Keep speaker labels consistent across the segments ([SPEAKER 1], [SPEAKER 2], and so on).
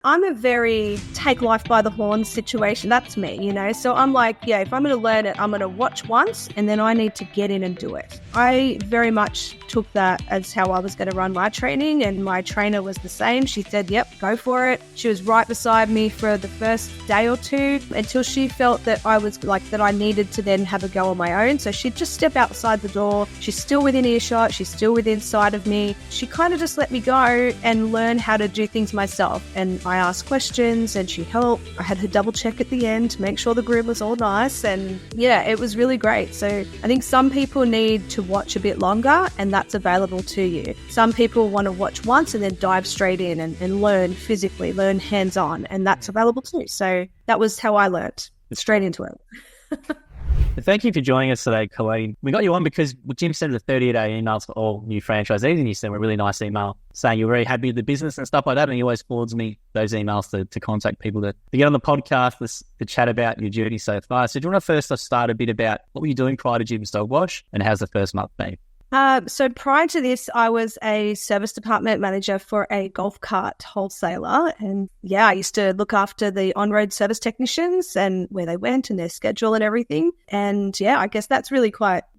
[SPEAKER 1] I'm a very take life by the horns situation. That's me, So I'm like, yeah, if I'm going to learn it, I'm going to watch once and then I need to get in and do it. I very much took that as how I was going to run my training, and my trainer was the same. She said, yep, go for it. She was right beside me for the first day or two until she felt that I was like, that I needed to then have a go on my own. So she'd just step outside the door. She's still within earshot. She's still within sight of me. She kind of just let me go and learn how to do things myself. And I asked questions and she helped. I had her double check at the end to make sure the groom was all nice. And yeah, it was really great. So I think some people need to watch a bit longer, and that's available to you. Some people want to watch once and then dive straight in and learn physically, learn hands-on, and that's available too. So that was how I learnt, straight into it.
[SPEAKER 2] Thank you for joining us today, Colleen. We got you on because Jim sent the 30-day emails for all new franchisees, and you sent a really nice email saying you're very happy with the business and stuff like that, and he always forwards me those emails to contact people to get on the podcast to chat about your journey so far. So do you want to first start a bit about what were you doing prior to Jim's Dog Wash, and how's the first month been?
[SPEAKER 1] So prior to this, I was a service department manager for a golf cart wholesaler. And yeah, I used to look after the on-road service technicians and where they went and their schedule and everything. And yeah, I guess that's really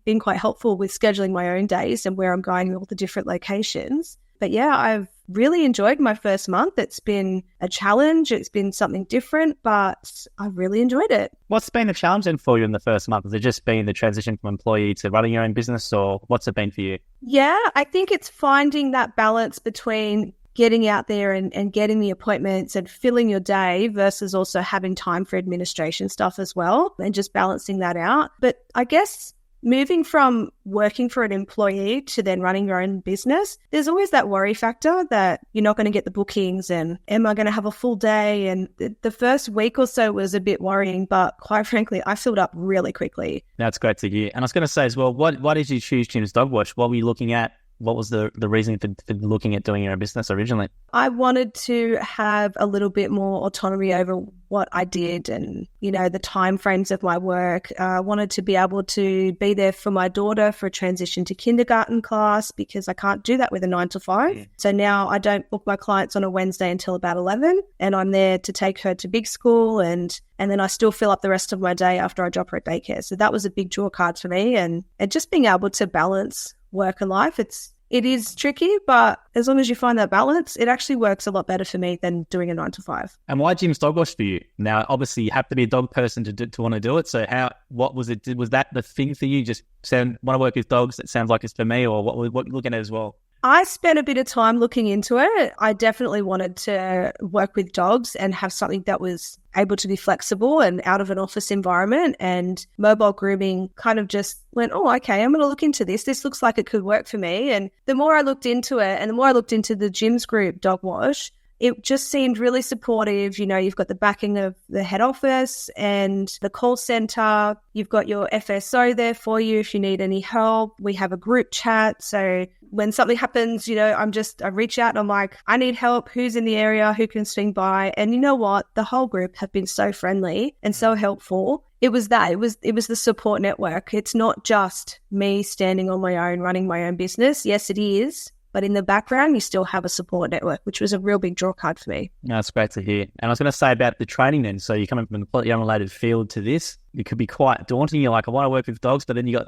[SPEAKER 1] been quite helpful with scheduling my own days and where I'm going in all the different locations. But yeah, I've really enjoyed my first month. It's been a challenge. It's been something different, but I've really enjoyed it.
[SPEAKER 2] What's been the challenge then for you in the first month? Has it just been the transition from employee to running your own business, or what's it been for you?
[SPEAKER 1] Yeah, I think it's finding that balance between getting out there and getting the appointments and filling your day versus also having time for administration stuff as well, and just balancing that out. But I guess moving from working for an employee to then running your own business, there's always that worry factor that you're not going to get the bookings and am I going to have a full day? And the first week or so was a bit worrying, but quite frankly, I filled up really quickly.
[SPEAKER 2] That's great to hear. And I was going to say as well, why did you choose Jim's Dog Wash? What were you looking at? What was the reason for looking at doing your own business originally?
[SPEAKER 1] I wanted to have a little bit more autonomy over what I did and, the time frames of my work. I wanted to be able to be there for my daughter for a transition to kindergarten class because I can't do that with a 9 to 5. Yeah. So now I don't book my clients on a Wednesday until about 11, and I'm there to take her to big school and then I still fill up the rest of my day after I drop her at daycare. So that was a big draw card for me, and just being able to balance work and life. It is tricky, but as long as you find that balance, it actually works a lot better for me than doing a 9 to 5.
[SPEAKER 2] And why Jim's Dog Wash for you? Now, obviously, you have to be a dog person to want to do it. So what was it? Was that the thing for you? Just want to work with dogs? It sounds like it's for me, or what are you looking at as well?
[SPEAKER 1] I spent a bit of time looking into it. I definitely wanted to work with dogs and have something that was able to be flexible and out of an office environment, and mobile grooming kind of just went, oh, okay, I'm going to look into this. This looks like it could work for me. And the more I looked into it and the more I looked into the Jim's Group Dog Wash, it just seemed really supportive. You've got the backing of the head office and the call center. You've got your FSO there for you if you need any help. We have a group chat. So when something happens, I reach out and I'm like, I need help. Who's in the area? Who can swing by? And you know what? The whole group have been so friendly and so helpful. It was that. It was the support network. It's not just me standing on my own, running my own business. Yes, it is. But in the background, you still have a support network, which was a real big draw card for me.
[SPEAKER 2] No, that's great to hear. And I was going to say about the training then. So you're coming from a completely unrelated field to this. It could be quite daunting. You're like, I want to work with dogs, but then you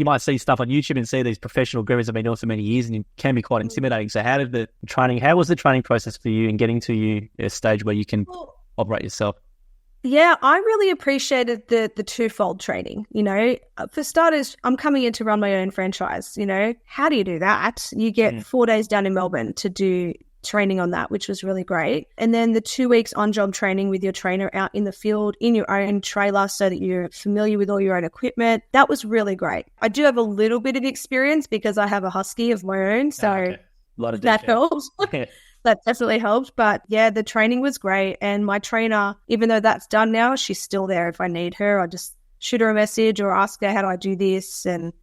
[SPEAKER 2] might see stuff on YouTube and see these professional groomers have been doing it for many years, and it can be quite intimidating. So how was the training process for you in getting to you at a stage where you can operate yourself?
[SPEAKER 1] Yeah, I really appreciated the twofold training. For starters, I'm coming in to run my own franchise. How do you do that? You get 4 days down in Melbourne to do training on that, which was really great. And then the 2 weeks on-job training with your trainer out in the field in your own trailer so that you're familiar with all your own equipment. That was really great. I do have a little bit of experience because I have a husky of my own, so
[SPEAKER 2] a lot of
[SPEAKER 1] that helps. That definitely helped. But yeah, the training was great. And my trainer, even though that's done now, she's still there if I need her. I just shoot her a message or ask her, how do I do this? And,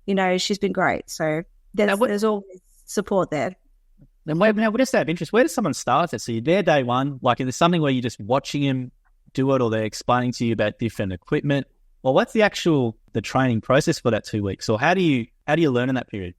[SPEAKER 1] she's been great. So there's always support there.
[SPEAKER 2] And now, what is that of interest? Where does someone start it? So you're there day one, like is there something where you're just watching him do it, or they're explaining to you about different equipment? Or what's the training process for that 2 weeks? Or how do you learn in that period?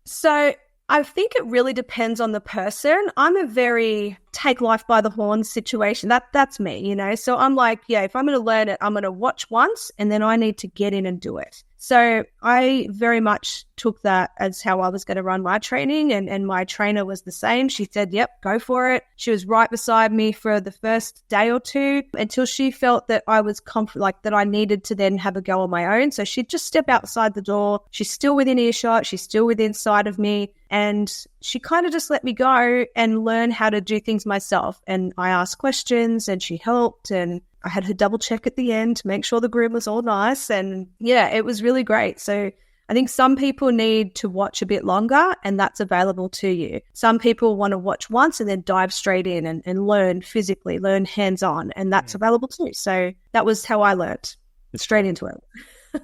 [SPEAKER 1] So I think it really depends on the person. I'm a very take life by the horns situation. That's me, So I'm like, yeah, if I'm going to learn it, I'm going to watch once and then I need to get in and do it. So I very much took that as how I was going to run my training, and my trainer was the same. She said, yep, go for it. She was right beside me for the first day or two until she felt that I was that I needed to then have a go on my own. So she'd just step outside the door. She's still within earshot. She's still within sight of me. And she kind of just let me go and learn how to do things myself. And I asked questions and she helped, and I had her double check at the end to make sure the groom was all nice. And yeah, it was really great. So I think some people need to watch a bit longer, and that's available to you. Some people want to watch once and then dive straight in and learn physically, learn hands-on, and that's available too. So that was how I learned, straight into it.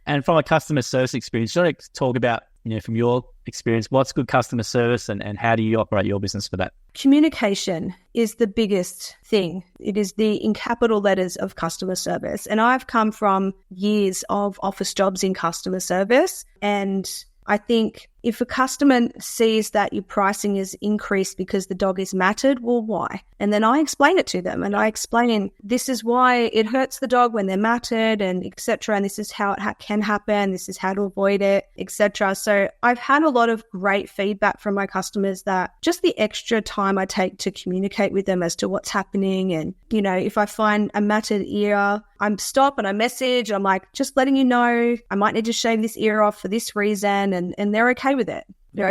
[SPEAKER 2] And from a customer service experience, do you want to talk about, from your experience, what's good customer service and how do you operate your business for that?
[SPEAKER 1] Communication is the biggest thing. It is the in capital letters of customer service. And I've come from years of office jobs in customer service, and I think if a customer sees that your pricing is increased because the dog is matted, well, why? And then I explain it to them, and I explain this is why it hurts the dog when they're matted, and etc. And this is how it can happen. This is how to avoid it, etc. So I've had a lot of great feedback from my customers that just the extra time I take to communicate with them as to what's happening, and if I find a matted ear, I'm stop and I message. I'm like, just letting you know, I might need to shave this ear off for this reason, and they're okay with it.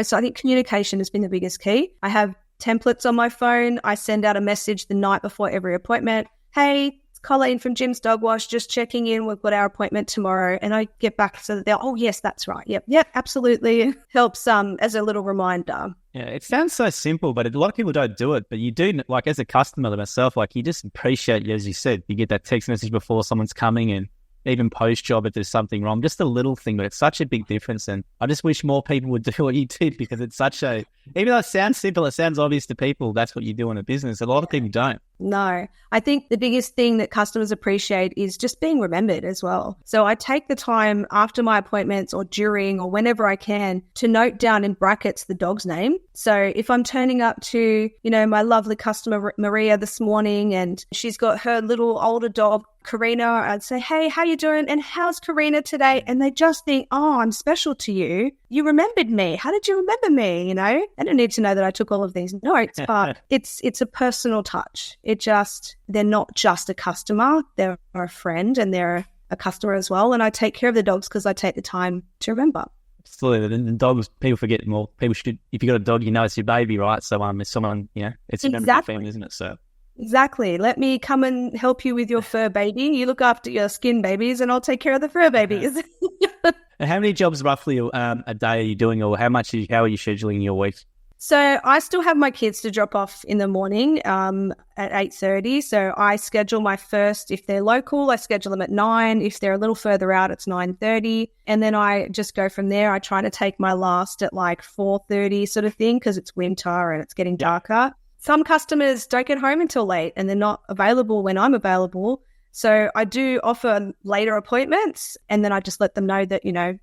[SPEAKER 1] So I think communication has been the biggest key. I have templates on my phone. I send out a message the night before every appointment. Hey, it's Colleen from Jim's Dog Wash, just checking in. We've got our appointment tomorrow. And I get back so that they're, oh, yes, that's right. Yep, absolutely. Helps as a little reminder.
[SPEAKER 2] Yeah, it sounds so simple, but a lot of people don't do it. But you do, like as a customer myself, like you just appreciate, as you said, you get that text message before someone's coming, and even post-job if there's something wrong, just a little thing, but it's such a big difference. And I just wish more people would do what you did, because it's such a, even though it sounds simple, it sounds obvious to people, that's what you do in a business. A lot of people don't.
[SPEAKER 1] No, I think the biggest thing that customers appreciate is just being remembered as well. So I take the time after my appointments or during or whenever I can to note down in brackets the dog's name. So if I'm turning up to, my lovely customer Maria this morning, and she's got her little older dog Karina, I'd say, hey, how you doing? And how's Karina today? And they just think, oh, I'm special to you. You remembered me. How did you remember me? They don't need to know that I took all of these notes, but it's a personal touch. They're not just a customer, they're a friend, and they're a customer as well. And I take care of the dogs because I take the time to remember.
[SPEAKER 2] Absolutely. And dogs, people forget more. People should, if you got a dog, it's your baby, right? So it's someone, it's a member of your family, isn't it? So
[SPEAKER 1] exactly. Let me come and help you with your fur baby. You look after your skin babies, and I'll take care of the fur babies.
[SPEAKER 2] And how many jobs roughly a day are you doing, or how are you scheduling your week?
[SPEAKER 1] So I still have my kids to drop off in the morning at 8:30. So I schedule my first, if they're local, I schedule them at 9. If they're a little further out, it's 9:30. And then I just go from there. I try to take my last at like 4:30 sort of thing, because it's winter and it's getting darker. Some customers don't get home until late, and they're not available when I'm available. So I do offer later appointments, and then I just let them know that,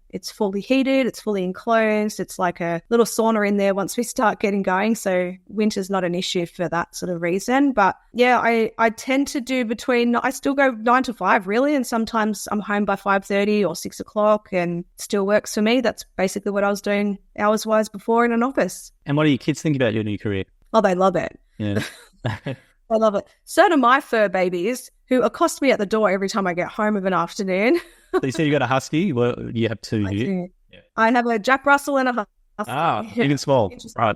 [SPEAKER 1] it's fully heated, it's fully enclosed, it's like a little sauna in there once we start getting going. So winter's not an issue for that sort of reason. But yeah, I tend to do I still go 9 to 5 really, and sometimes I'm home by 5:30 or 6 o'clock, and still works for me. That's basically what I was doing hours-wise before in an office.
[SPEAKER 2] And what do your kids think about your new career?
[SPEAKER 1] Oh, they love it.
[SPEAKER 2] Yeah.
[SPEAKER 1] I love it. So do my fur babies, who accost me at the door every time I get home of an afternoon.
[SPEAKER 2] So you said you got a husky? Well, you have two here.
[SPEAKER 1] Yeah. I have a Jack Russell and a husky.
[SPEAKER 2] Ah, even small. Right.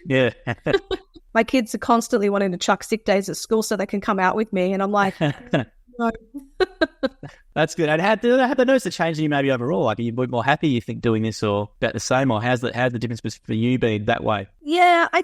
[SPEAKER 2] Yeah.
[SPEAKER 1] My kids are constantly wanting to chuck sick days at school so they can come out with me, and I'm like, no.
[SPEAKER 2] That's good. And have they noticed a change in you maybe overall? Like, are you more happy, you think, doing this, or about the same, or how's the difference for you been that way?
[SPEAKER 1] Yeah, I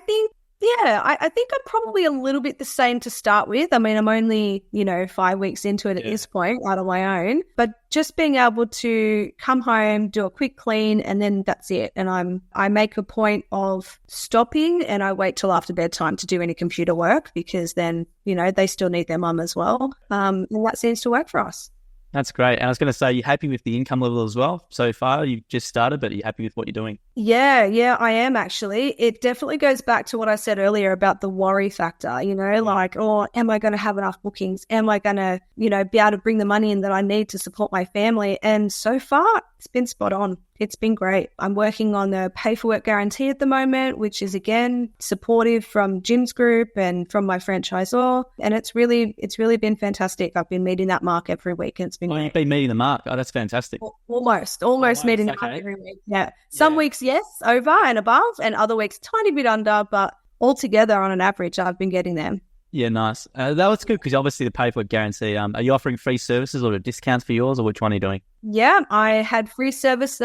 [SPEAKER 1] think I'm probably a little bit the same to start with. I mean, I'm only, 5 weeks into it at this point, out on my own. But just being able to come home, do a quick clean, and then that's it. And I make a point of stopping, and I wait till after bedtime to do any computer work, because then, they still need their mum as well. And that seems to work for us.
[SPEAKER 2] That's great. And I was going to say, you're happy with the income level as well so far? You've just started, but you're happy with what you're doing?
[SPEAKER 1] Yeah, I am actually. It definitely goes back to what I said earlier about the worry factor, like, oh, am I going to have enough bookings? Am I going to, be able to bring the money in that I need to support my family? And so far, it's been spot on. It's been great. I'm working on the pay for work guarantee at the moment, which is, again, supportive from Jim's group and from my franchisor. And it's really been fantastic. I've been meeting that mark every week. And it's been
[SPEAKER 2] you've been meeting the mark. Oh, that's fantastic.
[SPEAKER 1] Almost meeting the mark every week. Yeah. Some weeks, yes, over and above, and other weeks, tiny bit under. But altogether, on an average, I've been getting them.
[SPEAKER 2] Yeah, nice. That was good because obviously the pay for work guarantee. Are you offering free services or discounts for yours, or which one are you doing?
[SPEAKER 1] Yeah, I had free services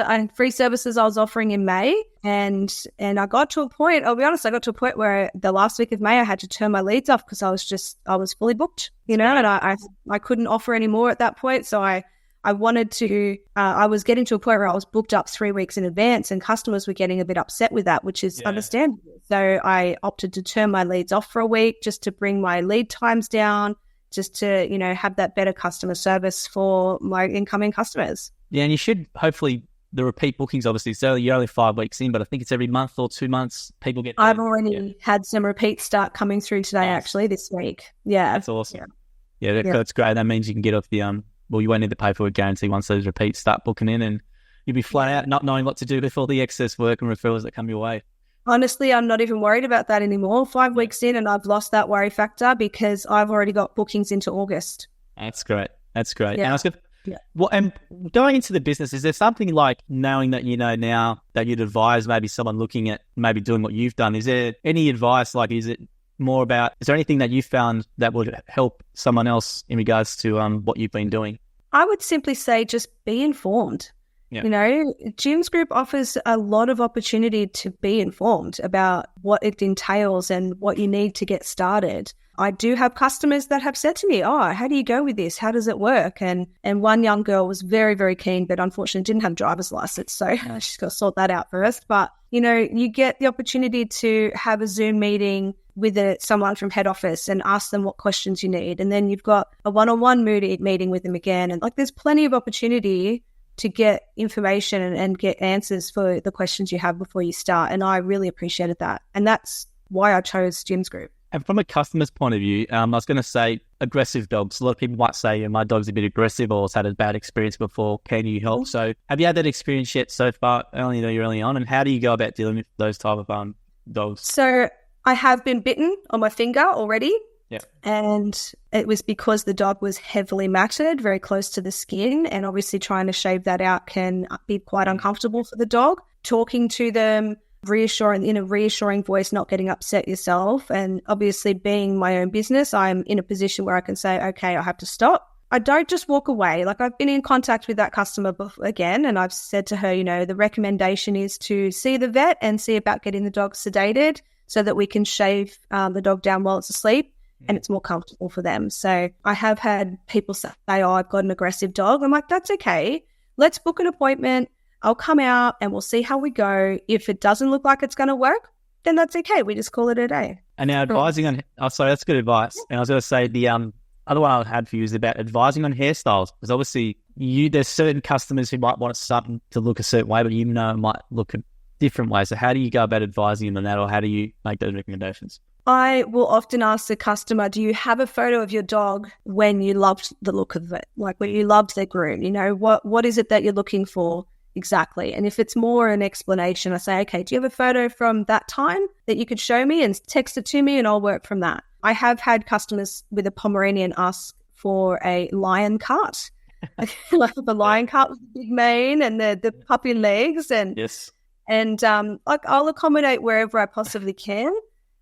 [SPEAKER 1] I was offering in May, and I got to a point, I'll be honest, where the last week of May I had to turn my leads off because I was fully booked, and I couldn't offer any more at that point. So I wanted to, I was getting to a point where I was booked up 3 weeks in advance, and customers were getting a bit upset with that, which is understandable. So I opted to turn my leads off for a week just to bring my lead times down, just to, have that better customer service for my incoming customers. Yeah,
[SPEAKER 2] and you should hopefully, the repeat bookings, obviously, so you're only 5 weeks in, but I think it's every month or 2 months people get.
[SPEAKER 1] I've already had some repeats start coming through today, actually, this week. Yeah.
[SPEAKER 2] That's awesome. Yeah, that's great. That means you can get off the, you won't need the pay for a guarantee once those repeats start booking in, and you'll be flat out not knowing what to do with all the excess work and referrals that come your way.
[SPEAKER 1] Honestly, I'm not even worried about that anymore. 5 weeks in and I've lost that worry factor because I've already got bookings into August.
[SPEAKER 2] That's great. Yeah. And I was good.
[SPEAKER 1] Yeah.
[SPEAKER 2] Well, and going into the business, is there something like knowing that now that you'd advise maybe someone looking at maybe doing what you've done? Is there any advice? Like, is there anything that you found that would help someone else in regards to what you've been doing?
[SPEAKER 1] I would simply say just be informed. Yeah. Jim's group offers a lot of opportunity to be informed about what it entails and what you need to get started. I do have customers that have said to me, oh, how do you go with this? How does it work? And one young girl was very, very keen, but unfortunately didn't have a driver's license. So she's got to sort that out first. But, you get the opportunity to have a Zoom meeting with someone from head office and ask them what questions you need. And then you've got a one-on-one meeting with them again. And there's plenty of opportunity to get information and get answers for the questions you have before you start. And I really appreciated that. And that's why I chose Jim's group.
[SPEAKER 2] And from a customer's point of view, I was going to say aggressive dogs. A lot of people might say, my dog's a bit aggressive or has had a bad experience before. Can you help? So have you had that experience yet so far? Only though you're early on. And how do you go about dealing with those type of dogs?
[SPEAKER 1] So I have been bitten on my finger already.
[SPEAKER 2] Yeah.
[SPEAKER 1] And it was because the dog was heavily matted, very close to the skin. And obviously trying to shave that out can be quite uncomfortable for the dog. Talking to them, in a reassuring voice, not getting upset yourself. And obviously being my own business, I'm in a position where I can say, okay, I have to stop. I don't just walk away. I've been in contact with that customer again, and I've said to her, the recommendation is to see the vet and see about getting the dog sedated so that we can shave the dog down while it's asleep. And it's more comfortable for them. So I have had people say, oh, I've got an aggressive dog. I'm like, that's okay. Let's book an appointment. I'll come out and we'll see how we go. If it doesn't look like it's going to work, then that's okay. We just call it a day.
[SPEAKER 2] And now advising on, that's good advice. And I was going to say the other one I had for you is about advising on hairstyles. Because obviously there's certain customers who might want something to look a certain way, but it might look a different way. So how do you go about advising them on that, or how do you make those recommendations?
[SPEAKER 1] I will often ask the customer, do you have a photo of your dog when you loved the look of it? When you loved their groom, what is it that you're looking for exactly? And if it's more an explanation, I say, okay, do you have a photo from that time that you could show me and text it to me and I'll work from that? I have had customers with a Pomeranian ask for a lion cut, the lion cut with the big mane and the puppy legs. And,
[SPEAKER 2] yes.
[SPEAKER 1] And I'll accommodate wherever I possibly can.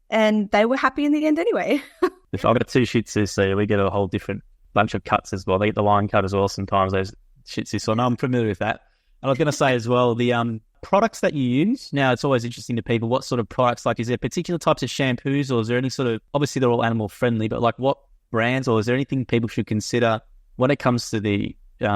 [SPEAKER 1] And they were happy in the end anyway.
[SPEAKER 2] I've got 2 Shih Tzus, so we get a whole different bunch of cuts as well. They get the lion cut as well sometimes, those Shih Tzus. So I'm familiar with that. And I was going to say as well, the products that you use. Now, it's always interesting to people, what sort of products, is there particular types of shampoos, or is there any sort of, obviously they're all animal friendly, but what brands, or is there anything people should consider when it comes to the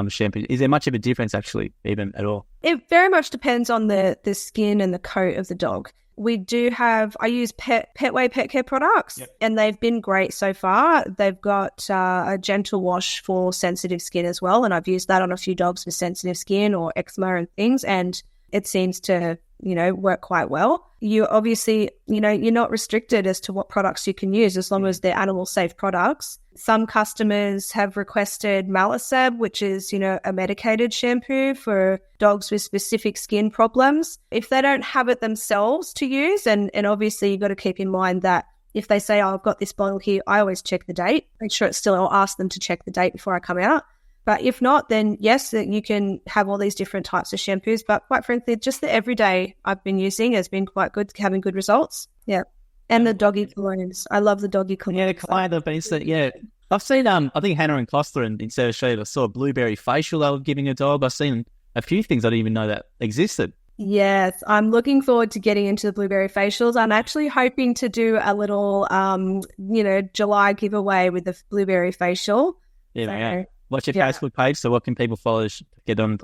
[SPEAKER 2] shampoo? Is there much of a difference actually, even at all?
[SPEAKER 1] It very much depends on the skin and the coat of the dog. I use Petway pet care products, and they've been great so far. They've got a gentle wash for sensitive skin as well, and I've used that on a few dogs with sensitive skin or eczema and things, and it seems to, work quite well. You obviously, you're not restricted as to what products you can use as long as they're animal safe products. Some customers have requested Malaseb, which is, a medicated shampoo for dogs with specific skin problems. If they don't have it themselves to use, and obviously you've got to keep in mind that if they say, I've got this bottle here, I always check the date, make sure it's still, I'll ask them to check the date before I come out. But if not, then yes, you can have all these different types of shampoos. But quite frankly, just the everyday I've been using has been quite good, having good results. Yeah. And the doggy colognes. I love the doggy colognes.
[SPEAKER 2] Yeah, the cologne have been, yeah. I've seen, I think Hannah and Costa in Sarasota, I saw a blueberry facial they were giving a dog. I've seen a few things I didn't even know that existed.
[SPEAKER 1] Yes, I'm looking forward to getting into the blueberry facials. I'm actually hoping to do a little, July giveaway with the blueberry facial.
[SPEAKER 2] Yeah. What's your Facebook page? So what can people follow to get on?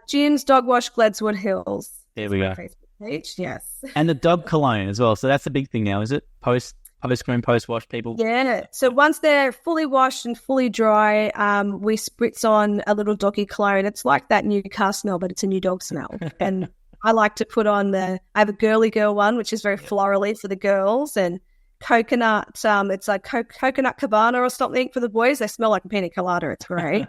[SPEAKER 1] Jim's Dog Wash Gledswood Hills.
[SPEAKER 2] There we go.
[SPEAKER 1] Facebook page, yes.
[SPEAKER 2] And the dog cologne as well. So that's a big thing now, is it? Post-groom, post-wash people?
[SPEAKER 1] Yeah. So once they're fully washed and fully dry, we spritz on a little doggy cologne. It's like that new car smell, but it's a new dog smell. And I like to put on I have a girly girl one, which is very florally for the girls, and coconut, it's like coconut cabana or something for the boys. They smell like a pina colada. It's great.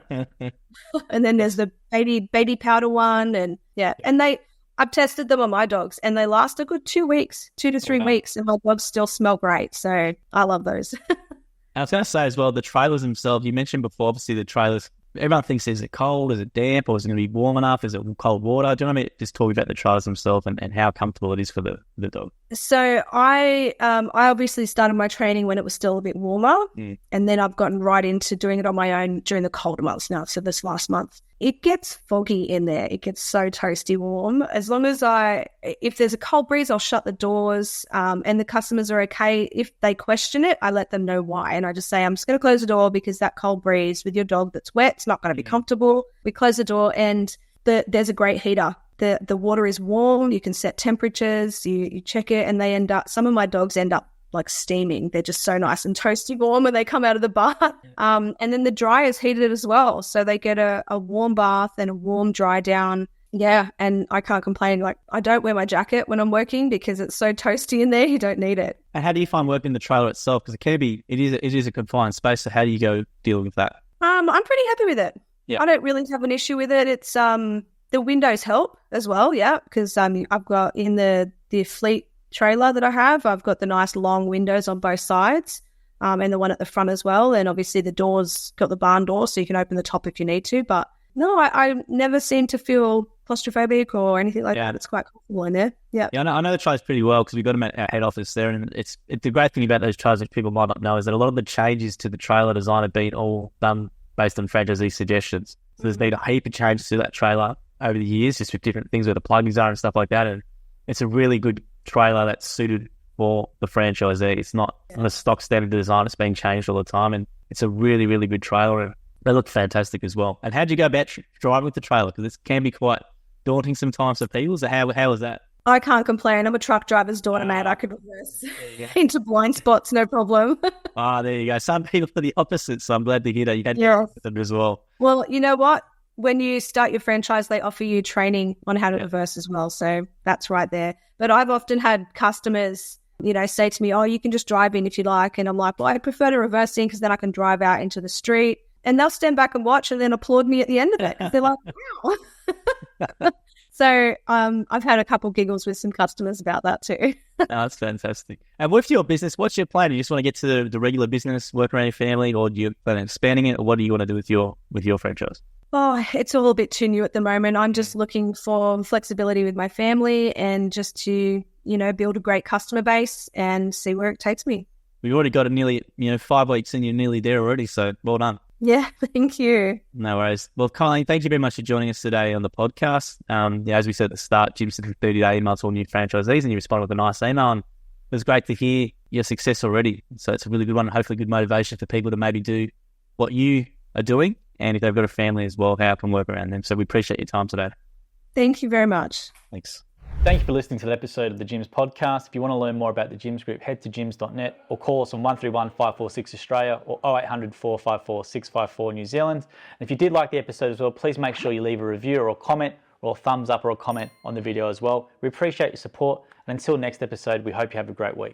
[SPEAKER 1] And then there's the baby powder one, and I've tested them on my dogs, and they last a good 2 to 3 weeks, and my dogs still smell great. So I love those.
[SPEAKER 2] I was going to say as well, the trailers themselves, you mentioned before, obviously the trailers, everyone thinks, is it cold, is it damp, or is it going to be warm enough, is it cold water? Do you know what I mean? Just talk about the trailers themselves and how comfortable it is for the dog. So
[SPEAKER 1] I obviously started my training when it was still a bit warmer, and then I've gotten right into doing it on my own during the colder months now. So this last month, it gets foggy in there. It gets so toasty warm. As long as if there's a cold breeze, I'll shut the doors, and the customers are okay. If they question it, I let them know why. And I just say, I'm just going to close the door because that cold breeze with your dog that's wet, it's not going to be comfortable. We close the door, and there's a great heater. The water is warm. You can set temperatures. You check it, and some of my dogs end up like steaming. They're just so nice and toasty warm when they come out of the bath. And then the dry is heated as well. So they get a warm bath and a warm dry down. Yeah. And I can't complain. Like, I don't wear my jacket when I'm working because it's so toasty in there. You don't need it.
[SPEAKER 2] And how do you find working the trailer itself? Because it is a confined space. So how do you go deal with that?
[SPEAKER 1] I'm pretty happy with it. Yeah. I don't really have an issue with it. It's, the windows help as well. Yeah. Because, I've got in the fleet trailer that I have, I've got the nice long windows on both sides, and the one at the front as well. And obviously the door's got the barn door, so you can open the top if you need to. But no, I never seem to feel claustrophobic or anything like that. It's quite comfortable in there. Yeah.
[SPEAKER 2] I know the trailers pretty well because we've got them at our head office there. And it's the great thing about those trailers that people might not know is that a lot of the changes to the trailer design have been all done based on franchisee suggestions. So there's been a heap of changes to that trailer over the years, just with different things where the plugins are and stuff like that. And it's a really good trailer that's suited for the franchisee. It's not a stock standard design. It's being changed all the time, and it's a really, really good trailer, and they look fantastic as well. And how do you go about driving with the trailer? Because it can be quite daunting sometimes for people. So how is that?
[SPEAKER 1] I can't complain. I'm a truck driver's daughter, mate. I could reverse into blind spots, no problem.
[SPEAKER 2] There you go. Some people are the opposite, so I'm glad to hear that you had with them as well.
[SPEAKER 1] Well, you know what? When you start your franchise, they offer you training on how to reverse as well. So that's right there. But I've often had customers, say to me, oh, you can just drive in if you like. And I'm like, well, I prefer to reverse in because then I can drive out into the street. And they'll stand back and watch and then applaud me at the end of it. They're like, wow. So I've had a couple giggles with some customers about that too.
[SPEAKER 2] That's fantastic. And with your business, what's your plan? Do you just want to get to the regular business, work around your family, or do you plan on expanding it? Or what do you want to do with your franchise?
[SPEAKER 1] Oh, it's all a bit too new at the moment. I'm just looking for flexibility with my family and just to, build a great customer base and see where it takes me.
[SPEAKER 2] We've already got 5 weeks and you're nearly there already. So well done.
[SPEAKER 1] Yeah, thank you.
[SPEAKER 2] No worries. Well, Colleen, thank you very much for joining us today on the podcast. As we said at the start, Jim sent 30-day email to all new franchisees and you responded with a nice email. And it was great to hear your success already. So it's a really good one and hopefully good motivation for people to maybe do what you are doing. And if they've got a family as well, how it can work around them. So we appreciate your time today.
[SPEAKER 1] Thank you very much.
[SPEAKER 2] Thanks.
[SPEAKER 3] Thank you for listening to the episode of the Gyms podcast. If you want to learn more about the Gyms Group, head to gyms.net or call us on 131 546 Australia or 0800 454 654 New Zealand. And if you did like the episode as well, please make sure you leave a review or a comment or a thumbs up or a comment on the video as well. We appreciate your support. And until next episode, we hope you have a great week.